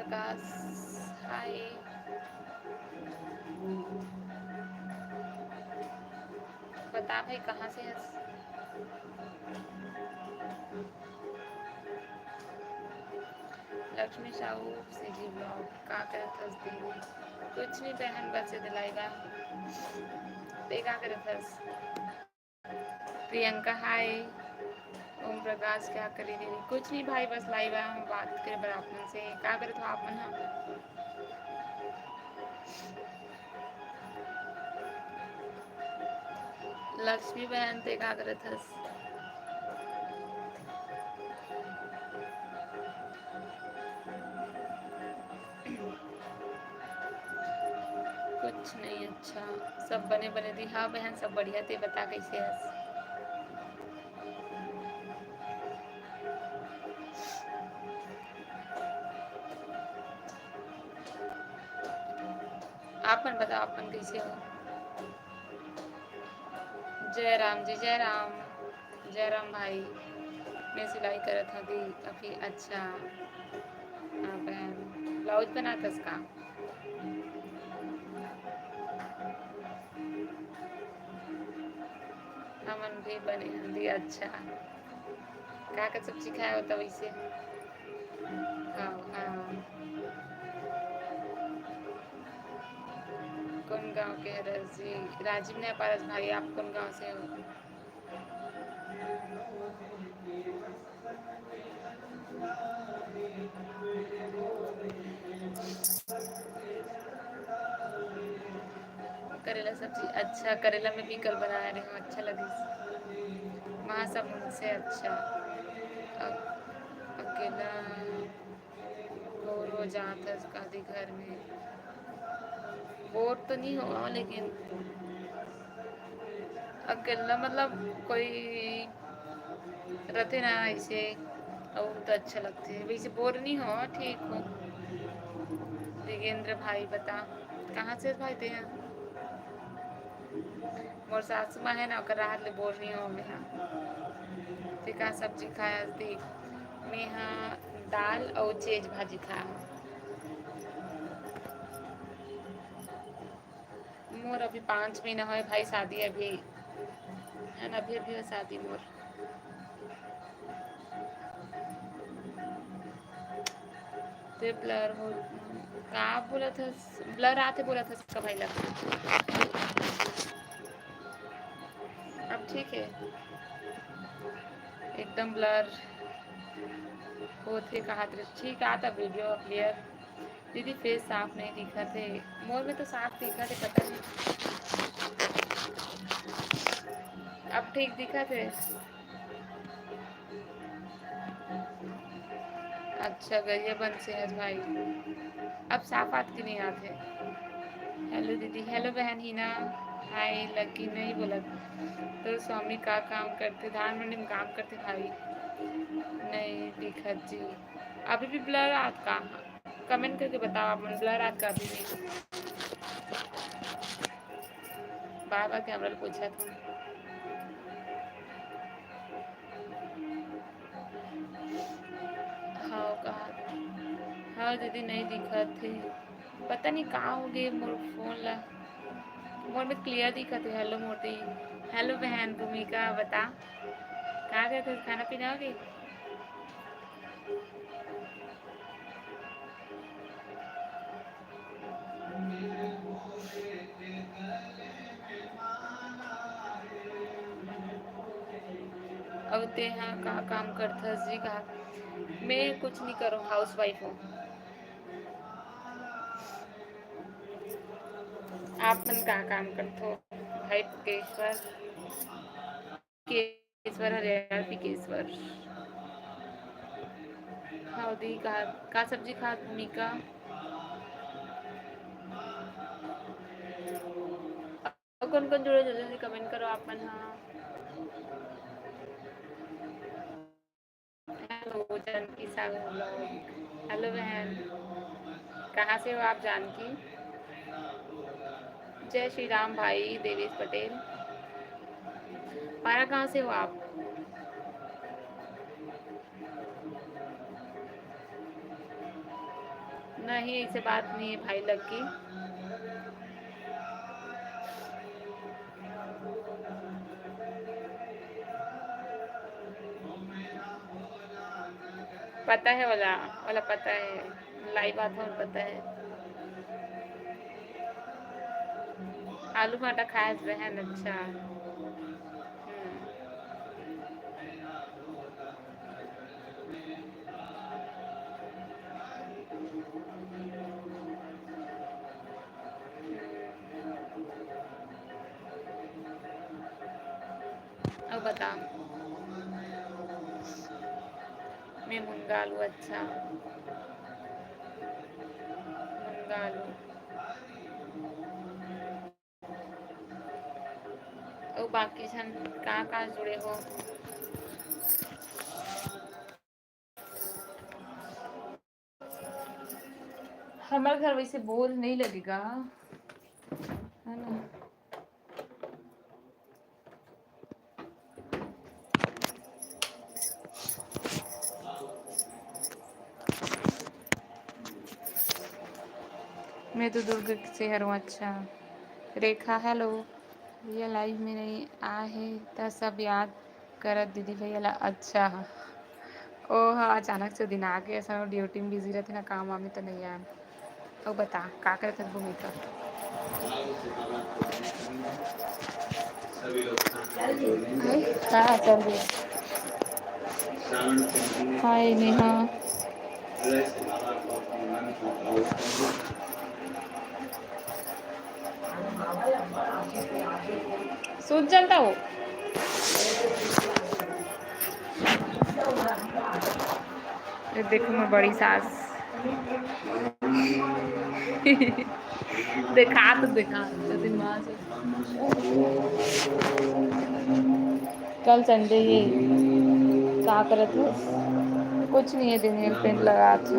प्रकाश हाय। बता भाई कहाँ से है? लक्ष्मी साहू से जी ब्लॉग का करत हस दीदी? कुछ नहीं बहन, बस से दिलाएगा ते का करत हस? प्रियंका हाय। ओम प्रकाश क्या करी दीदी? कुछ नहीं भाई, बस लाइव आया हम बात करे बराबर से। क्या करे तो आप मन? लक्ष्मी बहन ते का करत हस? कुछ नहीं, अच्छा सब बने बने थी। हाँ बहन सब बढ़िया थे, बता कैसे हस? आपन बताओ, आपन कैसे हो? जय राम जी, जय राम। जय राम भाई। मैं सिलाई करत हती अभी। अच्छा हाँ बहन, ब्लाउज बनातस का? हमन भी बने हती। अच्छा का सब्जी खाया होता वैसे? हाँ हाँ। कौन गांव के है रस जी? राजीव ने पारस भाई, आप कौन गांव से हो? करेला सब्जी, अच्छा करेला में भी कल बना रहे हो, अच्छा लगी महासमुंद से। अच्छा अकेला बोर हो जाता कभी घर में? बोर तो नहीं हुआ लेकिन अकेला मतलब कोई रहते ना ऐसे, और तो अच्छा लगते है वैसे। बोर नहीं हो, ठीक हो। दिगेंद्र भाई बता कहाँ से भाई थे हैं? मोर सासू माँ है ना, ओकर राहत ले बोर नहीं हो मैं। ते का सब्जी खाया थी? मैं हाँ दाल और चेज भाजी खाया। मोर अभी 5 महीना हो भाई, शादी अभी है ना, अभी अभी हो शादी मोर। ते ब्लर हो का बोला था? ब्लर आते बोला था इसका भाई लगा। अब ठीक है, एकदम ब्लर होते कहा ठीक आता वीडियो क्लियर। दीदी फेस साफ नहीं दिखा थे। मोर में तो साफ दिखा थे, पता नहीं अब ठीक दिखा थे। अच्छा गरिया बन से है भाई, अब साफ आत की नहीं आते। हेलो दीदी, हेलो बहन हिना हाय। लकी नहीं बोला तो स्वामी का काम करते? धान मंडी में काम करते भाई। नहीं दिखत जी, अभी भी ब्लर आत का? कमेंट करके बताओ आप मन, ब्लर आत का अभी भी? बार बार कैमरा पूछा था। हाँ कहा हाँ दीदी नहीं दिखत थे, पता नहीं कहाँ हो गए मोर फोन ला। मोर में क्लियर दिखत है। हेलो मोटी, हेलो बहन भूमिका बता कहाँ गए थे? खाना पीना हो गई? अब ते यहाँ कहाँ काम करता जी? कहा मैं कुछ नहीं करूँ, हाउस वाइफ हूँ। आप मन कहाँ काम करते हो भाई? केश्वर केश्वर हरियाणा केश्वर। हाँ दी का सब्जी खा भूमिका? और कौन कौन जुड़े जल्दी जल्दी कमेंट करो आप मन। हाँ हेलो जानकी सागर ब्लॉग। हेलो बहन, कहाँ से हो आप जानकी? जय श्री राम भाई देवेश पटेल। पारा कहाँ से हो आप? नहीं, इससे बात नहीं है भाई लकी। पता है वाला वाला पता है, लाइव आता हूँ पता है। आलू पराठा खाया बहन, अच्छा। अब बता। मैं मुनगा आलू, अच्छा मुनगा आलू। और बाकी सन कहाँ कहाँ जुड़े हो? हमारे घर वैसे बोर नहीं लगेगा, है ना। मैं तो दुर्ग से हूँ, अच्छा। रेखा हेलो, भैया लाइव में नहीं आहे तो सब याद करत दीदी भैया ला, अच्छा। ओ हाँ, अचानक से दिन आ गया, ऐसा ड्यूटी में बिजी रहते ना, काम वाम में तो नहीं आया। अब बता का करत है भूमिका? हाँ चल रही। हाय नेहा। सूझ जाता हो। ये देखो मैं बड़ी सास। देखा तो दिमाग से। कल संडे ही क्या करत हो? कुछ नहीं है, दिन नेल पेंट लगा तू।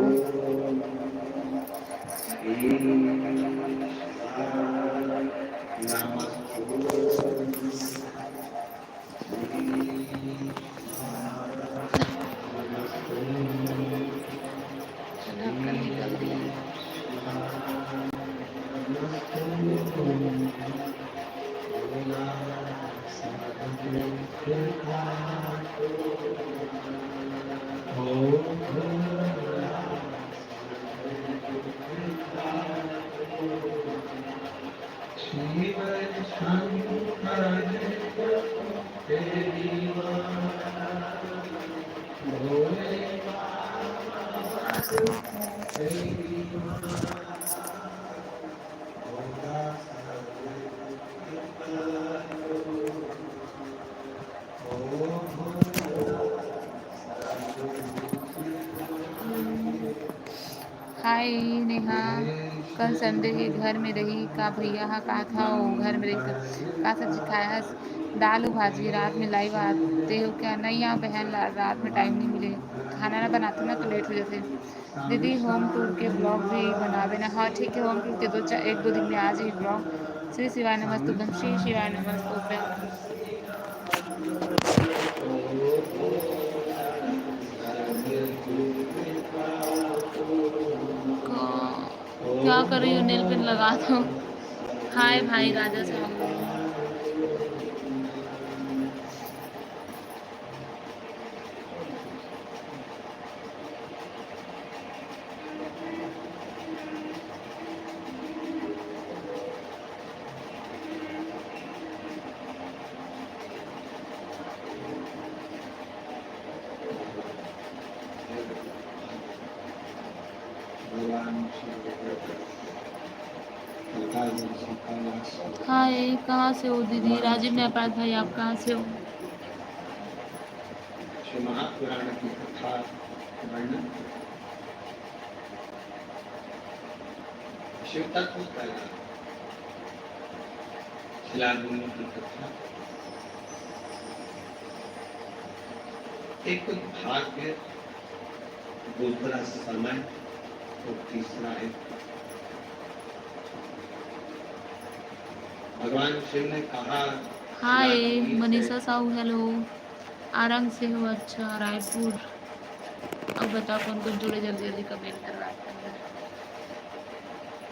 ढक्कन निकल गया। हाय नेहा, कल संडे ही घर में रही का भैया हाँ कहा था वो घर में रही का सब्जी खाया? दाल भाजी। रात में लाइव आते हो क्या? नहीं आओ बहन, रात में टाइम नहीं मिले, खाना ना बनाते ना तो लेट हो जाते। दीदी होम टूर के ब्लॉग भी बनावे ना? हाँ ठीक है, होम टूर के एक दो दिन में आ जाए ब्लॉग। श्री शिवाय नमस्तुभ्यम, श्री शिवाय नमस्तुभ्यम। क्या कर रही हो? नेल पेंट लगा दो। हाय भाई राजा साहब। हाय, कहाँ से हो दीदी? राजीव नेपाल भाई, आप कहाँ से हो? महापुराण की कथा वर्णन शिव तत्व पहला शिलामुनि की कथा, एक भाग्य, दूसरा समय और तीसरा एक भगवान शिव ने कहा। हाय मनीषा साहू हेलो, आरंग से हो, अच्छा रायपुर। अब बताओ कौन कौन जुड़े, जल्दी जल्दी कमेंट करवाते हैं।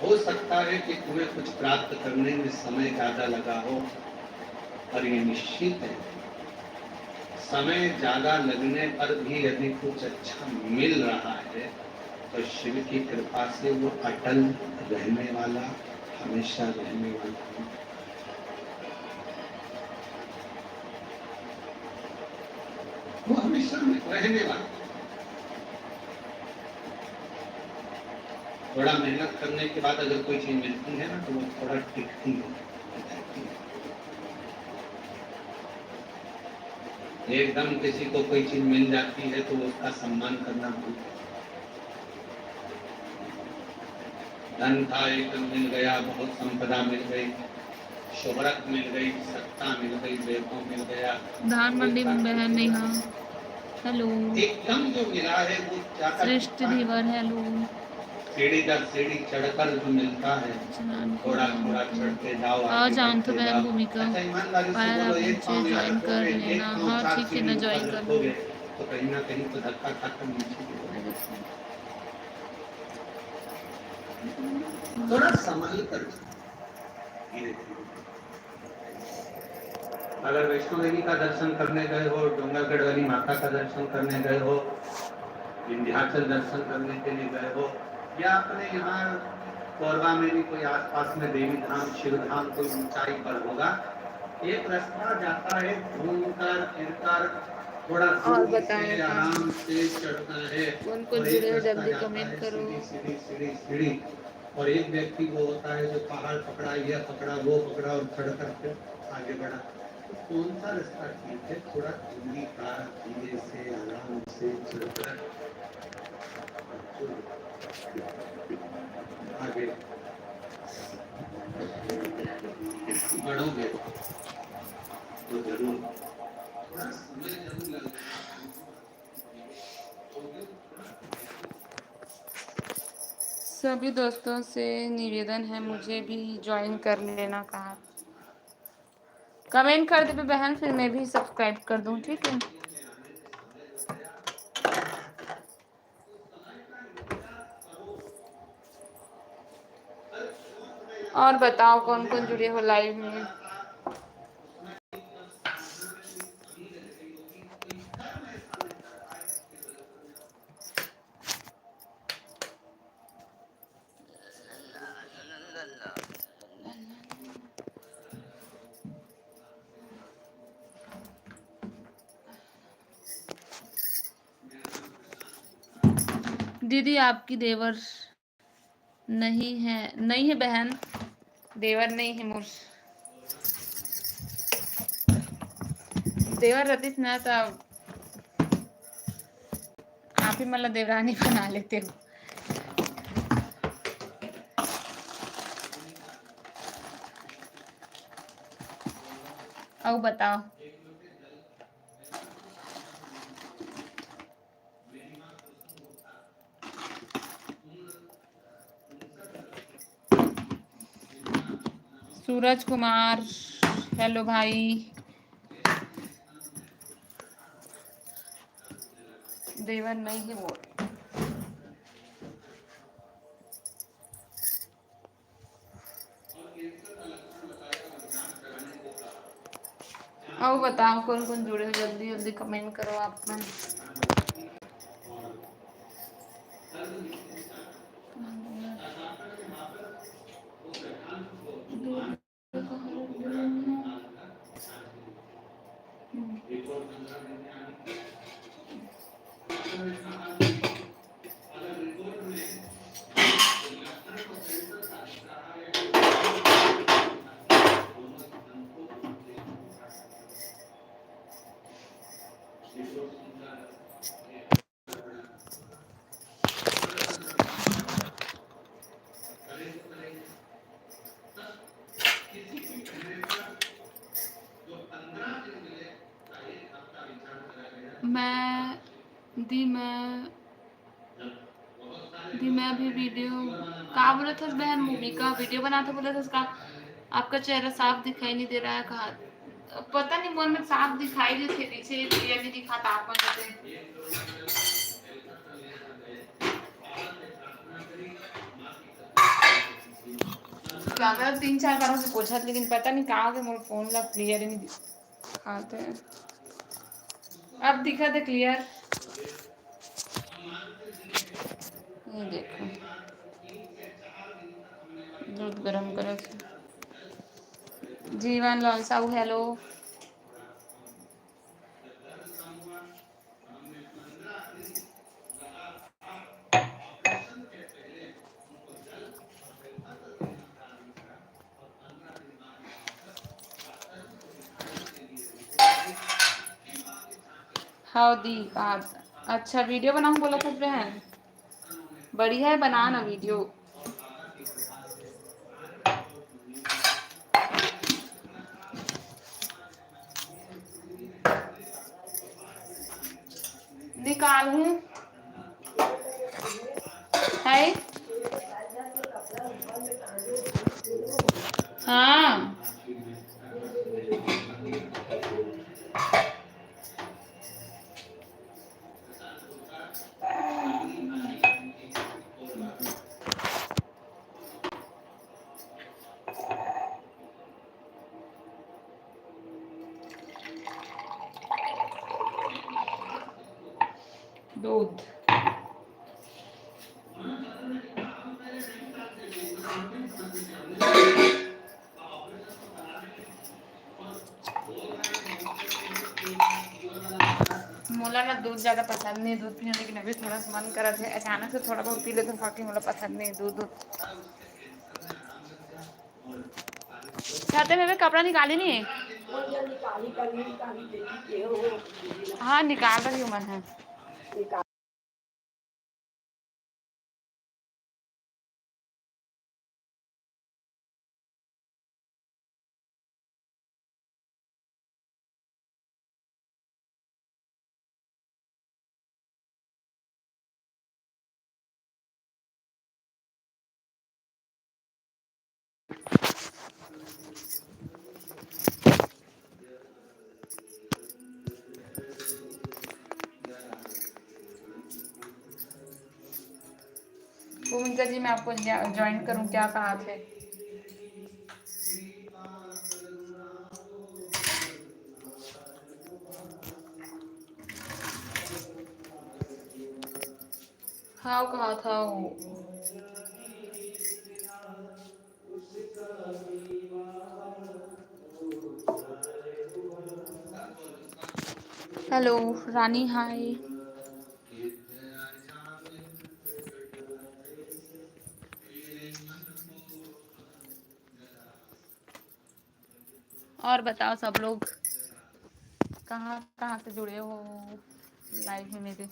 हो सकता है कि तुम्हें कुछ प्राप्त करने में समय ज्यादा लगा हो, पर ये निश्चित है समय ज्यादा लगने पर भी यदि कुछ अच्छा मिल रहा है तो शिव की कृपा से वो अटल रहने वाला, हमेशा रहने वाला। वो हमेशा रहने वाला। थोड़ा मेहनत करने के बाद अगर कोई चीज मिलती है ना तो वो थोड़ा टिकती है। एकदम किसी को कोई चीज मिल जाती है तो उसका सम्मान करना भूल। धन था एकदम मिल गया, बहुत संपदा मिल गई, शोहरत मिल गई, सत्ता मिल गई, वैभव मिल गया। धान मंडी में बहन नेहा हेलो, एकदम जो मिला है वो ज्यादा श्रेष्ठ धीवर हेलो, सीढ़ी दर सीढ़ी चढ़कर जो मिलता है थोड़ा थोड़ा चढ़ते जाओ, हाँ आगे जान तो बढ़ते बहन जाओ। भूमिका अच्छा ईमानदारी से पायल बोलो, आप एक नीचे पाँव यहाँ ज्वाइन कर रखोगे, एक लेना। पाँव हाँ 4 ठीक है सीढ़ी ना, ऊपर ज्वाइन कर रखोगे लूंगी। तो कहीं ना कहीं तो धक्का खाकर नीचे गिरोगे। थोड़ा संभल कर धीरे धीरे। अगर वैष्णो देवी का दर्शन करने गए हो, डोंगरगढ़ वाली माता का दर्शन करने गए हो, विंध्याचल दर्शन करने के लिए गए हो, या अपने यहाँ कोरबा में भी कोई आसपास में देवी धाम, शिव धाम कोई ऊंचाई पर होगा, एक रास्ता जाता है घूमकर फिरकर, थोड़ा और धीरे बताओ से आराम से चढ़ता है। कौन कौन और जुड़े एक हो, रास्ता जल्दी जाता कमेंट है करो। सीढ़ी सीढ़ी सीढ़ी सीढ़ी और एक व्यक्ति वो होता है जो पहाड़ पकड़ा, यह पकड़ा, वो पकड़ा और चढ़ करके आगे बढ़ा। कौन सा रास्ता ठीक है? थोड़ा दूरी का धीरे से आराम से चलकर आगे बढ़ोगे तो जरूर थोड़ा समय जरूर लगेगा। सभी दोस्तों से निवेदन है मुझे भी ज्वाइन कर लेना। कहा कमेंट कर दे बहन, फिर मैं भी सब्सक्राइब कर दूं, ठीक है। और बताओ कौन कौन जुड़े हो लाइव में। दीदी आपकी देवर नहीं है बहन, देवर नहीं है मोर। देवर रतीश ना तो आप ही मतलब देवरानी बना लेते हो। अब बताओ सूरज कुमार हेलो भाई। देवर नहीं है मोर। अब बताओ कौन कौन जुड़े हो, जल्दी जल्दी कमेंट करो आप में। मैं भी वीडियो कहा बोला था बहन, मूवी का वीडियो बना था बोला था उसका। आपका चेहरा साफ दिखाई नहीं दे रहा है। कहा पता नहीं, मन में साफ दिखाई देते पीछे ये भी दिखाता आप मन। ज्यादा 3-4 बार से पूछा, लेकिन पता नहीं कहाँ के मोर फोन ला क्लियर ही नहीं दिखाते हैं। अब दिखा दे क्लियर। ये देखो दूध गरम करो। जीवन लाल साहू हेलो। हाँ दी बात। अच्छा वीडियो बनाऊं बोला था बहन, बढ़िया है बना ना वीडियो। निकालूं है। हाँ दूध मोला ना दूध ज़्यादा पसंद नहीं, दूध पीने, लेकिन अभी थोड़ा सा मन करा था, अचानक से थोड़ा बहुत पी लेते हैं, बाकी मोला पसंद नहीं दूध। छाते में भी कपड़ा निकाली नहीं है। हाँ निकाल रही हूँ मैं। भूमिका जी मैं आपको ज्वाइन करूँ क्या कहा थे? हाँ कहा था वो। हेलो रानी हाय। और बताओ सब लोग कहाँ कहाँ से जुड़े हो लाइव में मेरे?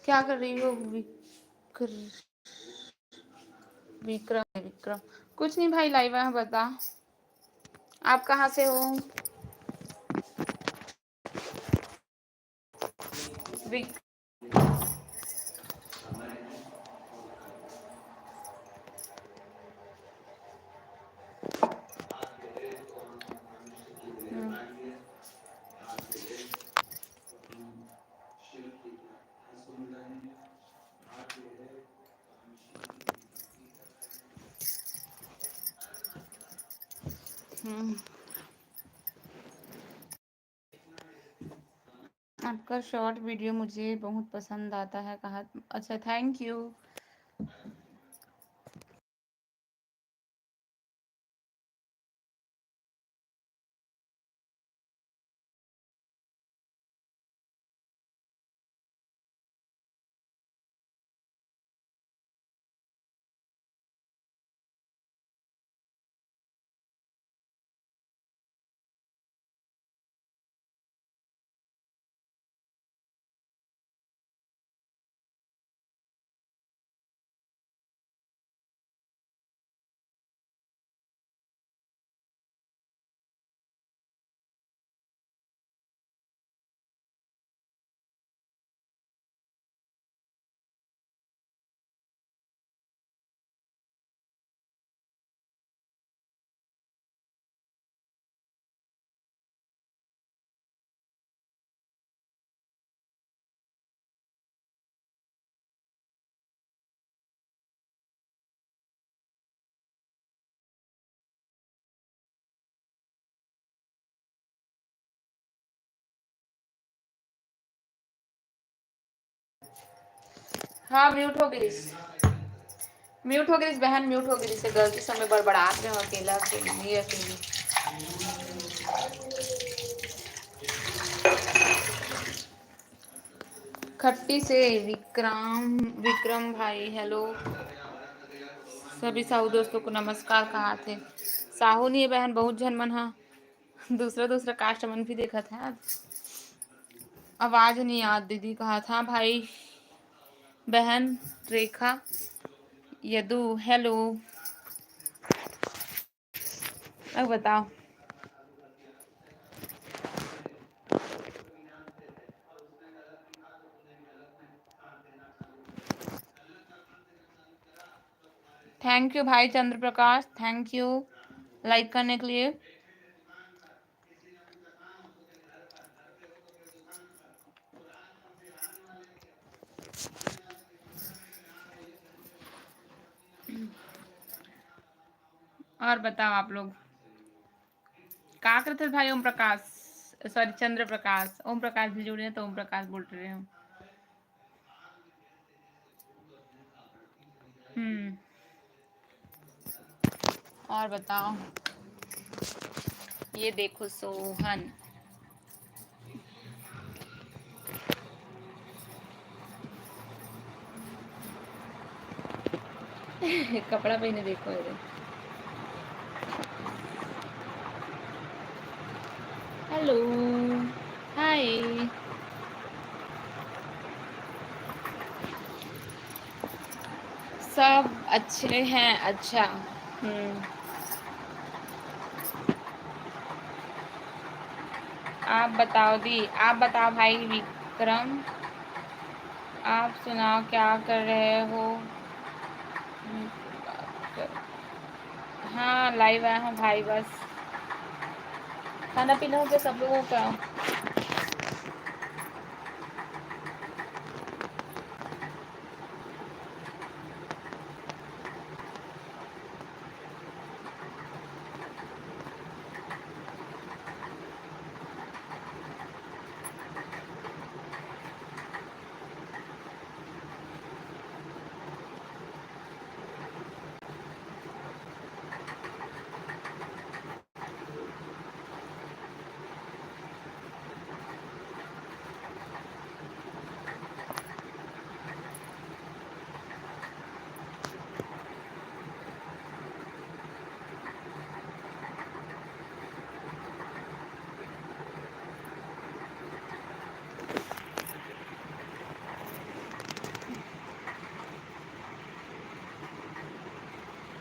क्या कर रही हो विक्रम? विक्रम कुछ नहीं भाई, लाइव है, बता आप कहाँ से हो? विक आपका शॉर्ट वीडियो मुझे बहुत पसंद आता है, कहा। अच्छा थैंक यू। हाँ म्यूट हो गई, म्यूट हो गई बहन, म्यूट हो गई से गलती समय बड़बड़ात रहे अकेला अकेली अकेली। खट्टी से विक्रम भाई हेलो, सभी साहू दोस्तों को नमस्कार। कहाँ थे? साहू नहीं है बहन, बहुत जन मन हा दूसरा दूसरा कास्ट मन भी देखा था। आवाज नहीं याद दीदी कहा था भाई बहन रेखा यदु हेलो। अब बताओ थैंक यू भाई चंद्र प्रकाश, थैंक यू लाइक करने के लिए। और बताओ आप लोग क्या करते थे भाई? ओम प्रकाश सॉरी चंद्र प्रकाश, ओम प्रकाश भी जुड़े हैं तो ओम प्रकाश बोल रहे हो। और बताओ, ये देखो सोहन कपड़ा पहने देखो ये। हेलो हाय, सब अच्छे हैं। अच्छा आप बताओ दी, आप बताओ भाई विक्रम, आप सुनाओ क्या कर रहे हो? हाँ लाइव आया हूँ भाई, बस खाना पीना हो गया सब लोगों का?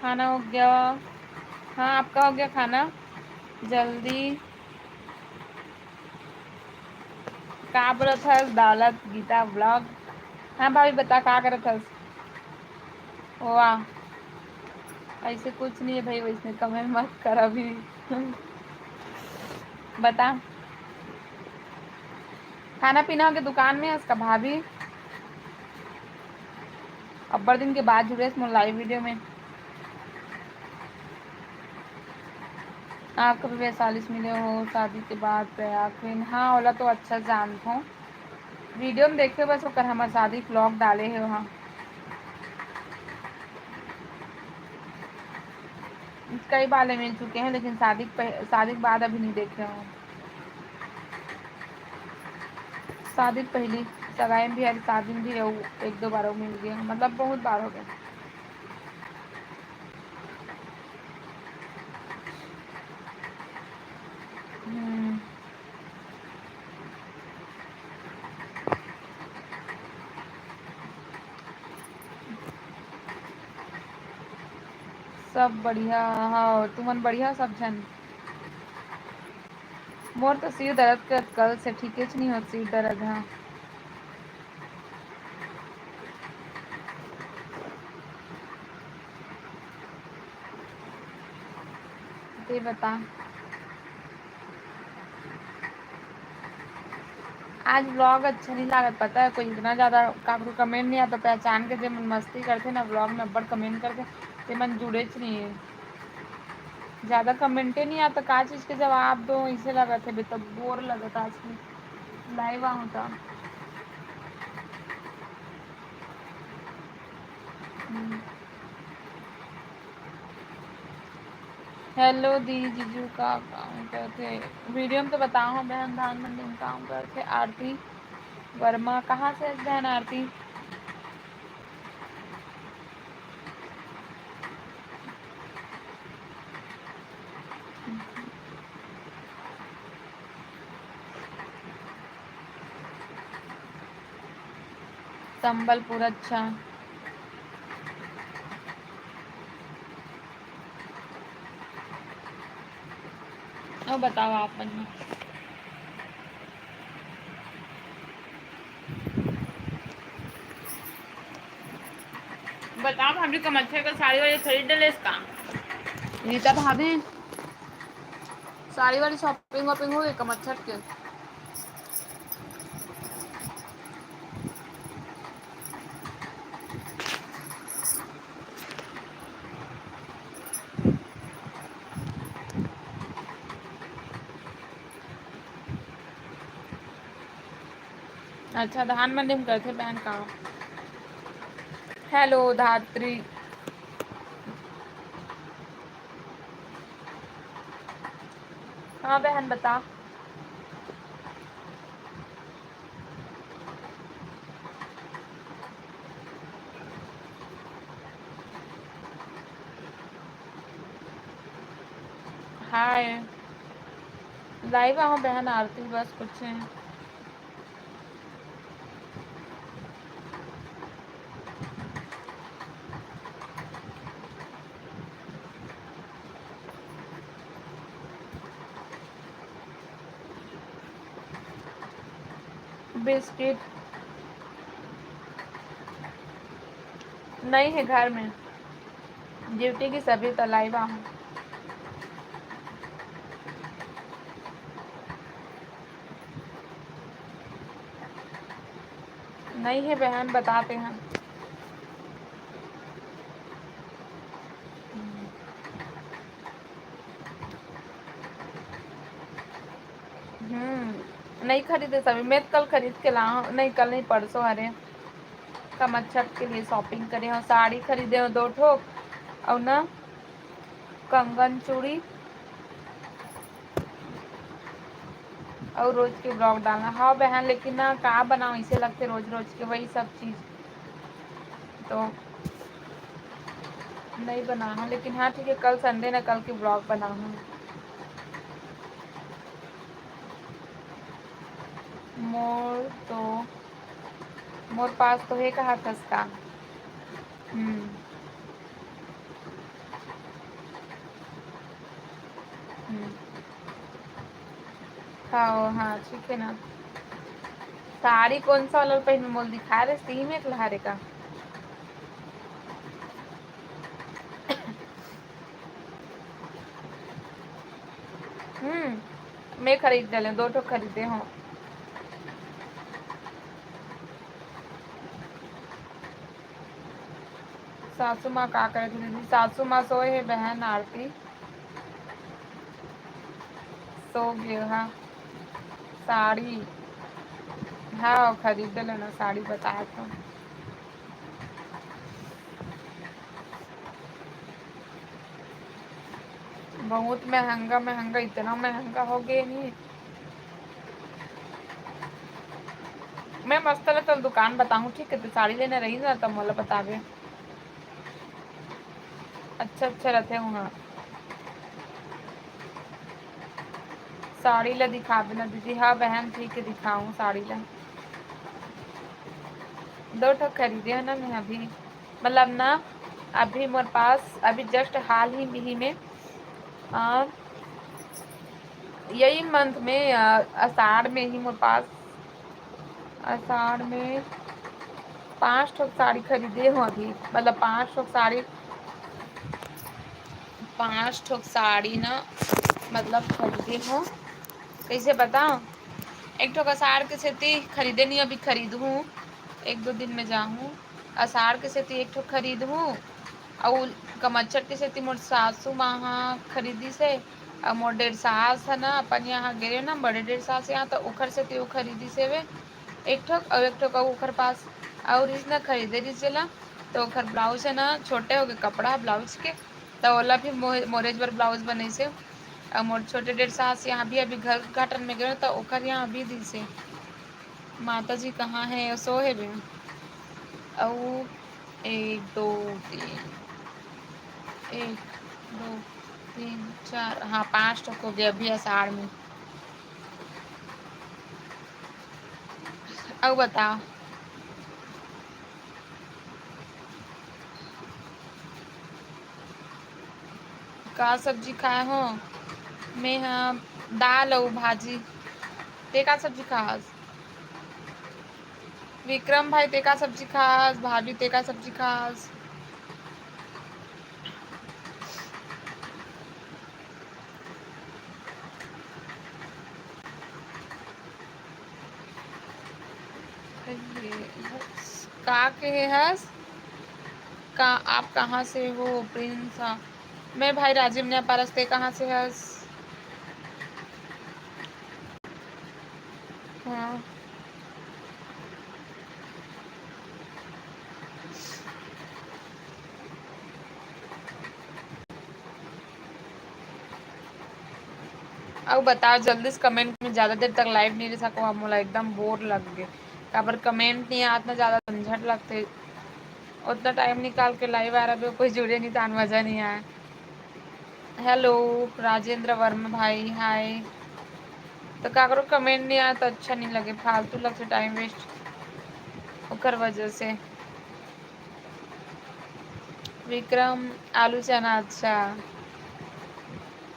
खाना हो गया? हाँ आपका हो गया खाना? जल्दी का बोला था? दौलत गीता ब्लॉग। हाँ भाभी बता क्या कर था? वाह ऐसे कुछ नहीं है भाई, वैसे कमेंट मत कर अभी बता खाना पीना हो गया? दुकान में है उसका भाभी, अब्बर दिन के बाद जुड़े लाइव वीडियो में। आप कभी वैशाली से मिले हो शादी के बाद प्रयाग में? हाँ ओला तो अच्छा जानता हूँ, वीडियो में देखे बस वो कर हमारे शादी ब्लॉग डाले है वहाँ। कई बार मिल चुके हैं लेकिन शादी के बाद अभी नहीं देखे हूँ। शादी पहली सगाई में भी और शादी में भी रहू, एक दो बार मिल गए, मतलब बहुत बार हो गए। सब बढ़िया। हाँ तुमन बढ़िया सब जन। मोर तो सिर दर्द कर कल से ठीक नहीं हो सिर दर्द। हाँ ते बता आज व्लॉग अच्छा नहीं लागत, पता है कोई इतना ज़्यादा काकू कमेंट नहीं आता, पहचान के जब मन मस्ती करते ना व्लॉग में अब्बड़ कमेंट करते ते मन जुड़े नहीं है, ज़्यादा कमेंटे नहीं आता का चीज़ के जवाब दो, इसे लगा थे बेटा बोर लगा था आज की लाइव आऊँ था। हेलो दी जीजू का काम करते वीडियो में तो बताओ हम बहन धान मंडी में काम करते। आरती वर्मा कहाँ से है बहन आरती? संबलपुर, अच्छा। अब बताओ आप मन बताओ भाभी का मच्छर का साड़ी वाड़ी खरीद डले इसका रीता भाभी साड़ी वाली शॉपिंग वॉपिंग हो गई कमच्छर के? अच्छा धान मंडी में करते बहन काम। हेलो धात्री, हाँ बहन बता। हाय लाइव आओ बहन आरती, बस कुछ है। बिस्किट नहीं है घर में, ड्यूटी की सभी तो लाइव आओ। नहीं है बहन बताते हैं। नहीं खरीदे सभी, मैं कल खरीद के ला हूँ, नहीं कल नहीं परसों अरे कमच्छर के लिए शॉपिंग करे हो, साड़ी खरीदे हो 2 ठोक और ना कंगन चूड़ी और रोज के ब्लॉग डालना। हाँ बहन लेकिन ना का बनाओ इसे लगते रोज रोज के वही सब चीज़ तो नहीं बना हूँ, लेकिन हाँ ठीक है कल संडे ना कल की ब्लॉग बना हूँ। मोर पास तो है कहा खसका। हाँ हाँ ठीक है ना। साड़ी कौन सा वाला पहन में मोल दिखा रहे सी में लहारे का? मैं खरीद डाले 2 ठो खरीदे हूँ। सासू माँ का करे थे दीदी? सासू माँ सोए है बहन आरती, सो गए। हाँ साड़ी हाँ खरीद लेना साड़ी बताया तो। बहुत महंगा महंगा, इतना महंगा हो गया नहीं। मैं मस्त कल दुकान बताऊँ ठीक है? तो साड़ी लेने रही ना तब मोला बतावे। अच्छा अच्छा रहते वहाँ साड़ी ला दिखावे ना दीदी। हाँ बहन ठीक है दिखाऊँ साड़ी ला। 2 ठो खरीदे है ना मैं अभी, मतलब ना अभी मेरे पास अभी जस्ट हाल ही में यही मंथ में आषाढ़ में ही मेरे पास आषाढ़ में 5 ठो साड़ी खरीदे हूँ अभी, मतलब 5 ठो साड़ी ना मतलब खरीदे हूँ। कैसे बताऊँ? एक ठो आषाढ़ के सेती खरीदे नहीं, अभी खरीदूँ 1-2 दिन में जाऊँ। आषाढ़ के सेती एक ठो खरीदूँ और कमच्छर के सेती मोर सासू माँ खरीदी से और मोर डेढ़ सास है ना अपन यहाँ गिरे ना बड़े डेढ़ सास यहाँ तो उखर से वो खरीदी से वे एक ठोक और एक ठोक उखर पास और इसने खरीदे रही चला तो ओकर ब्लाउज है ना छोटे हो गए कपड़ा ब्लाउज के, तो ओला फिर मोरेज बर ब्लाउज बने से। और मोर छोटे डेढ़ सास यहाँ भी अभी घर घाटन में गए तो ओकर यहाँ अभी दी से। माता जी कहाँ है सो है बे। और एक दो तीन, एक दो तीन चार, हाँ 5 टक हो गया अभी आषाढ़ में। अब बताओ का सब्जी खाए हो। मैं हाँ दाल और भाजी। ते का सब्जी खास विक्रम भाई, ते का सब्जी खास भाभी, ते का सब्जी खास। का के हस का आप कहाँ से हो प्रिंस। हाँ मैं भाई राजीव ने पारस, ते कहाँ से हस। हाँ अब बताओ जल्दी से कमेंट में, ज़्यादा देर तक लाइव नहीं रह सको हम मोला एकदम बोर लग गए। काबर कमेंट नहीं आतना, ज़्यादा झंझट लगते। उतना टाइम निकाल के लाइव आ रहा है कोई जुड़े नहीं तो मज़ा नहीं आया। हेलो राजेंद्र वर्मा भाई हाय। तो का करो कमेंट नहीं आया तो अच्छा नहीं लगे, फालतू लगते टाइम वेस्ट ओकर वजह से। विक्रम आलू चना, अच्छा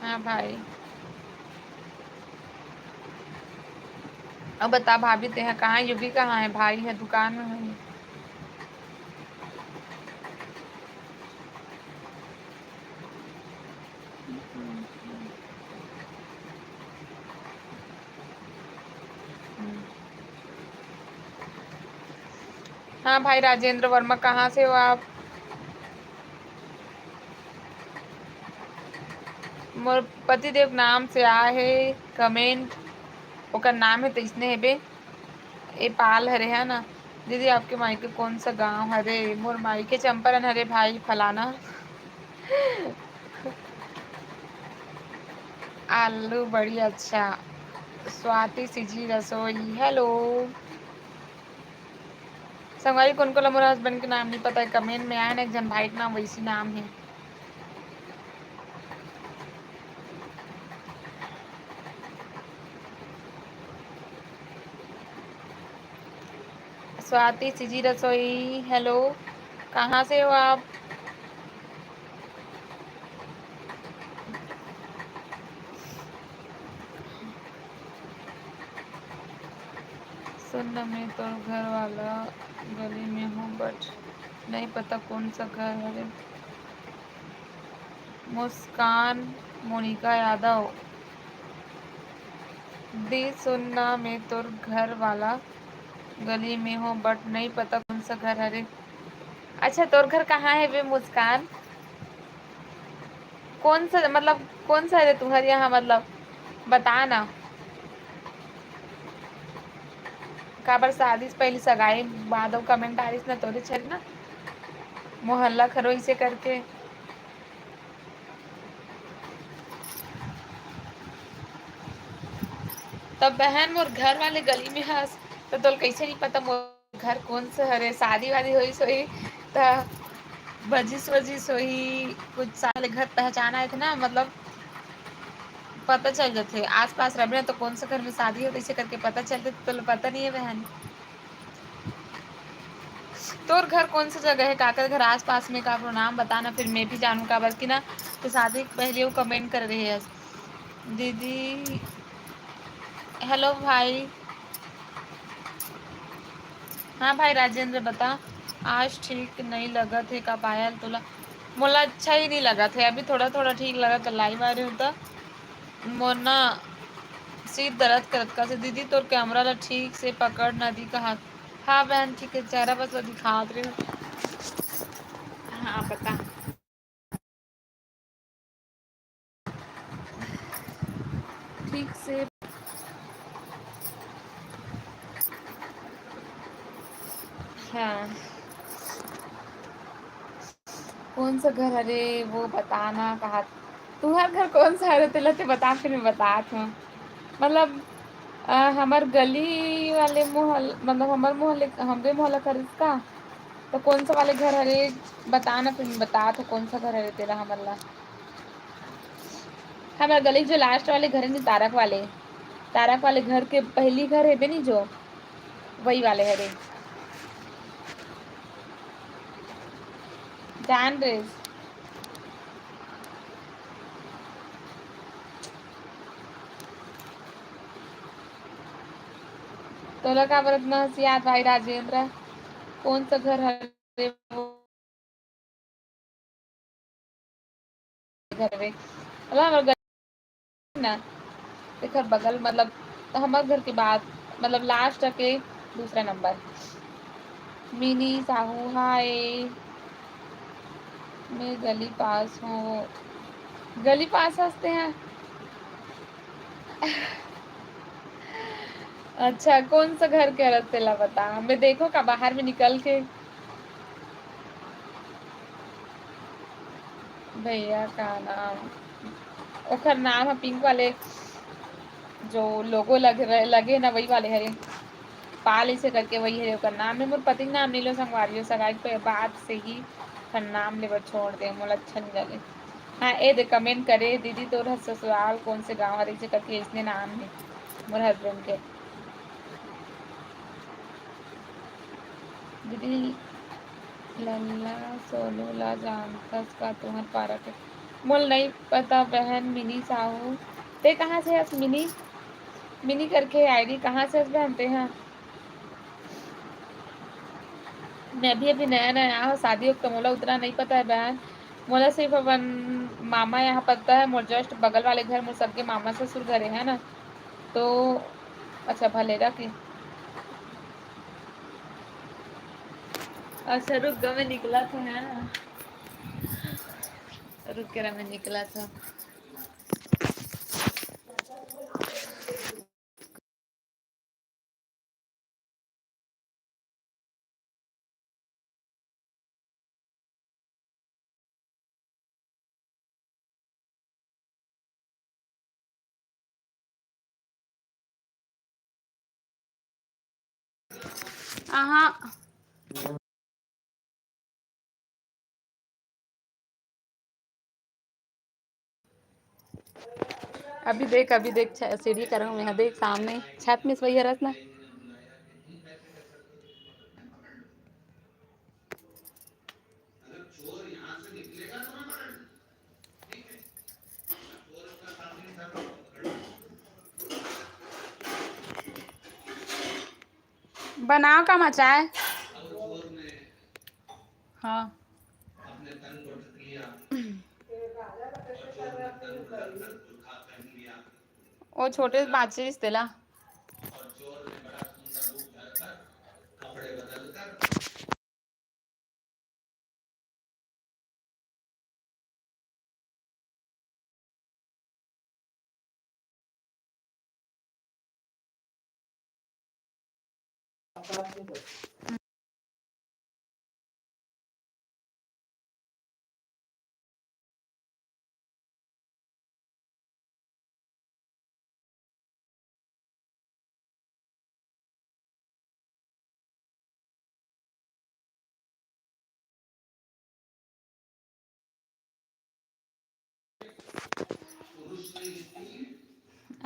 हाँ भाई। अब बता भाभी ते हैं कहाँ, युगी कहाँ है, भाई है दुकान में है। हाँ भाई राजेंद्र वर्मा कहाँ से हो आप। मोर पतिदेव नाम से आए है कमेंट, ओकर नाम है तो इसने है बे ए पाल हरे है ना। दीदी आपके मायके कौन सा गांव हरे। मोर मायके चंपारण हरे भाई फलाना। आलू बड़ी अच्छा। स्वाति सिजी रसोई हेलो। संगवारी कौन को मोर हस्बैंड के नाम नहीं पता है, कमेंट में आया ना एक जन भाई का नाम वैसी नाम है। स्वाति सिजी रसोई हेलो, कहाँ से हो आप। सुन मैं तो घर वाला गली में हूँ बट नहीं पता कौन सा घर है। मुस्कान मोनिका यादव दी सुनना मैं तो घर वाला गली में हूँ बट नहीं पता कौन सा घर है। अच्छा तोर घर कहाँ है वे मुस्कान, कौन सा मतलब कौन सा है तुम्हारे यहाँ, मतलब बता ना। काबर शादी से पहले सगाई बाद कमेंट आ रही ना तोरे छल ना मोहल्ला खरोई से करके। तब बहन मोर घर वाले गली में हंस तो तोल कैसे नहीं पता मोर घर कौन सा हरे। शादी वादी हुई सोई तो बजिस वजिस हुई कुछ साल घर पहचाना है थे ना, मतलब पता चल जाते आस पास रहे तो कौन सा घर में शादी हो इसे करके पता चलते, तो पता नहीं है बहन। तोर घर कौन सा जगह है, काकर घर आस पास में का नाम बताना फिर मैं भी जानू का बल्कि ना तो शादी पहले वो कमेंट कर रही है। दीदी हेलो भाई। हाँ भाई राजेंद्र बता। आज ठीक नहीं लगा थे का पायल तोला, मोला अच्छा ही नहीं लगा थे, अभी थोड़ा थोड़ा ठीक लगा तो लाइव आ रही हूँ तो मोर ना सिर दर्द करत का से। दीदी तोर कैमरा ला ठीक से पकड़ ना दी कहा। हाँ बहन ठीक है चेहरा बस दिखा रही हूँ। हाँ बता। ठीक से हाँ कौन सा घर हरे वो बताना कहा। तुम्हार घर कौन सा हरे तेला ते बता फिर मैं बतात हूँ। मतलब हमार गली वाले मोहल मतलब हमार मोहल्ले हमरे मोहल्ला कर इसका तो कौन सा वाले घर हरे बताना फिर मैं बता तो कौन सा घर हरे तेरा हमारा हमारा गली जो लास्ट वाले घर है नहीं तारक वाले घर के पहली घर है नहीं जो वही वाले हरे जान रे तो लगा बरत न हसियात भाई राजेंद्र कौन सा घर हरे वो घर में मतलब हमारे घर ना एक घर बगल मतलब हमारे घर के बाद मतलब लास्ट के दूसरा नंबर मिनी साहू हाय मैं गली पास हूँ गली पास हंसते हैं। अच्छा कौन सा घर के रस्ते ला बता मैं देखो का बाहर में निकल के भैया का नाम ओखर नाम है पिंक वाले जो लोगो लगे ना वही वाले हरे पाल इसे करके वही है ओकर नाम है मोर पति के नाम नीलो संगवारियो सगाई पे बात से ही कर नाम ले छोड़ दे मोला अच्छा नहीं लगे। हाँ ए दे कमेंट करे दीदी तोर ससुराल कौन से गाँव हरे से करके इसने नाम है मोर हस्बैंड के दीदी लल्ला सोनू ला जानतस का तुम्हार पारा के मोल नहीं पता बहन मिनी साहू ते कहाँ से हस मिनी मिनी करके आईडी कहाँ से हस बहनते हैं। मैं भी अभी नया नया हूँ शादी वक्त मोला उतना नहीं पता है बहन मोला सिर्फ अपन मामा यहाँ पता है मोर जस्ट बगल वाले घर मोर सबके मामा ससुर घरे है ना तो अच्छा भलेरा की अच्छा रुक गए मैं निकला था है ना रुक के मैं निकला था। हाँ अभी देख सीढ़ी कर रहा हूँ यहाँ देख सामने छत में वही है रस ना बनाओ का मचाए हाँ अपने तन को ढक लिया और चोर ने तन को ढक कर बुर्खा पहन लिया वो छोटे बादशाह दिला और चोर ने बड़ा सुंदर रूप धरकर कपड़े बदलकर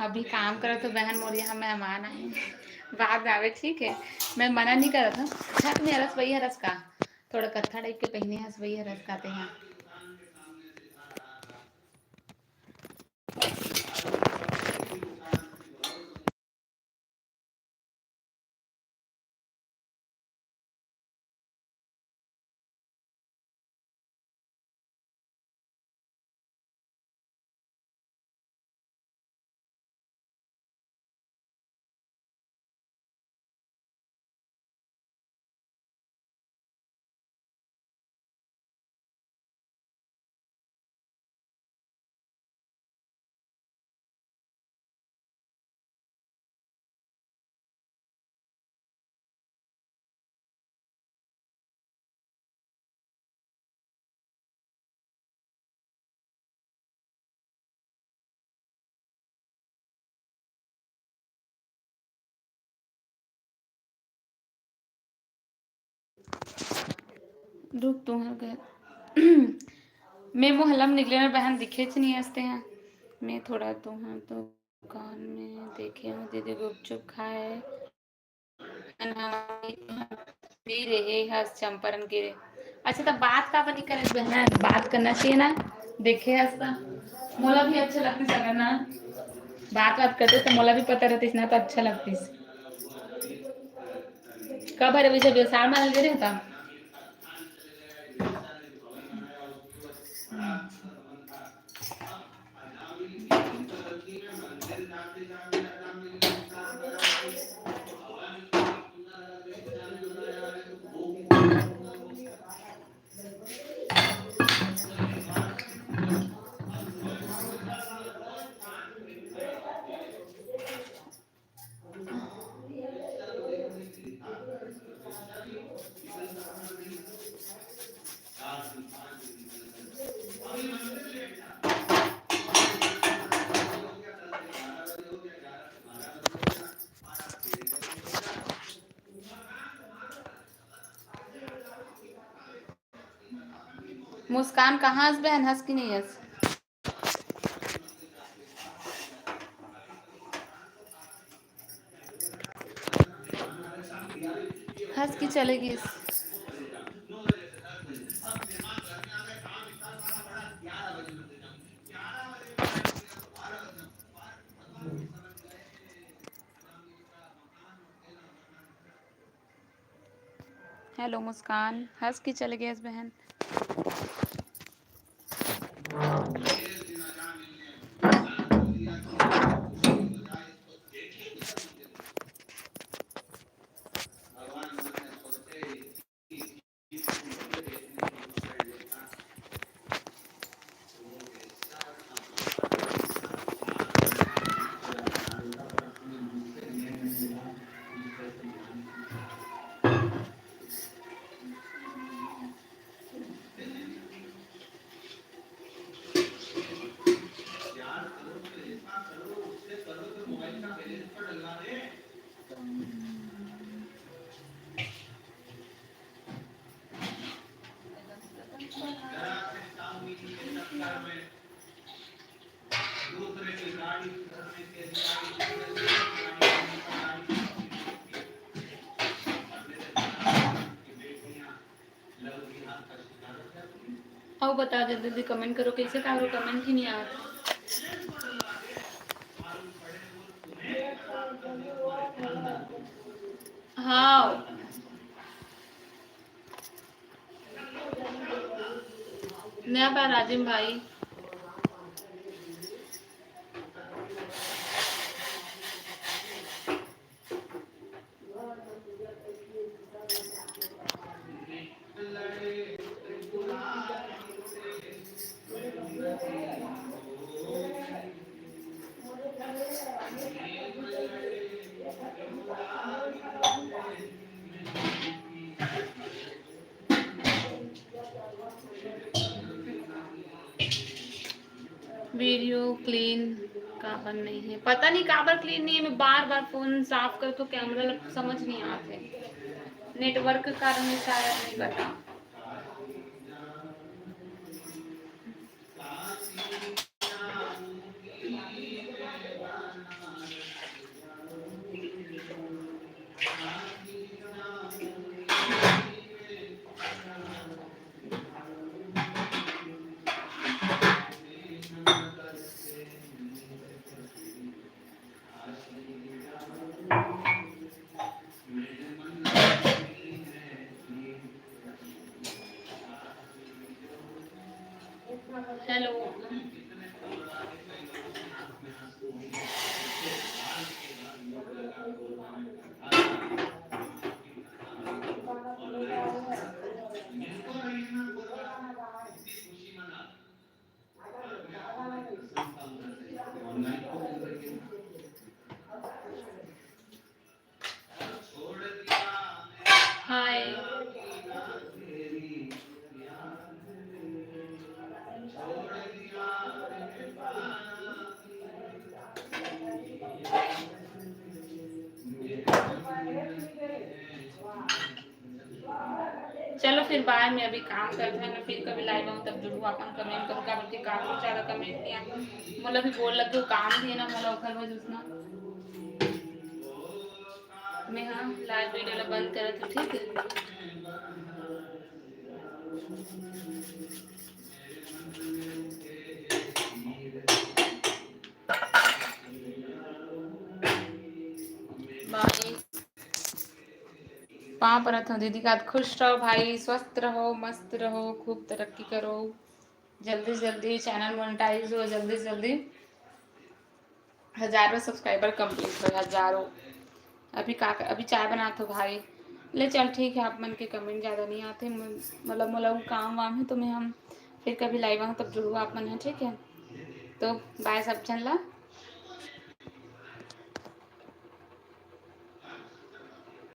अभी काम करो तो बहन मोर यहाँ मेहमान आए बाद में आवे ठीक है मैं मना नहीं कर रहा था छत में हरस वही हरस का थोड़ा कत्था टाइप के पहने हंस वही हरस काते हैं। रुक तू घर मैं मोहल्ला में निकले में बहन दिखे च नहीं हंसते हैं। मैं थोड़ा तो हाँ तो दुकान में देखे हूँ दीदी गुपचुप खाए पी रहे हंस चंपारण के। अच्छा तो बात का नहीं करे बहन, बात करना चाहिए ना, देखे हंसता मोला भी अच्छा लगती अगर ना बात करते तो मोला भी पता रहती ना तो अच्छा लगती। कब हरे विषय व्यवसाय मान ले रहे था मुस्कान कहाँ हंस बहन, हंस की नहीं हंस। हंस की चलेगी। हेलो मुस्कान, हंस की चले गई बहन। आओ बता दे दीदी, कमेंट करो कैसे करो, कमेंट ही नहीं आ रहा। हाँ नया पा राजिम भाई। वीडियो क्लीन काबर नहीं है, पता नहीं काबर क्लीन नहीं है। मैं बार बार फोन साफ कर तो कैमरा समझ नहीं आते, नेटवर्क के कारण शायद नहीं पता। Hello hi. चलो फिर बाद में अभी काम करते हैं ना, फिर कभी लाइव आऊँ तब जुड़ू अपन कमेंट करूँ का बोल के काम ज़्यादा कमेंट किया मतलब भी बोल लगे काम दिए ना मतलब ओखर वजह उसना मैं हाँ लाइव वीडियो ला बंद करत हूँ ठीक है। बाय पाँव परत हूँ दीदी का खुश रहो भाई, स्वस्थ रहो, मस्त रहो, खूब तरक्की करो, जल्दी से जल्दी चैनल मोनेटाइज हो, जल्दी से जल्दी हजारों सब्सक्राइबर कंप्लीट हो, हजारों। अभी चाय बनाते हो भाई, ले चल ठीक है। आप मन के कमेंट ज़्यादा नहीं आते मतलब काम वाम है तो मैं हम फिर कभी लाइव आऊँ तब जुड़ूँ आप मन है ठीक है। तो बाय सब चल ला।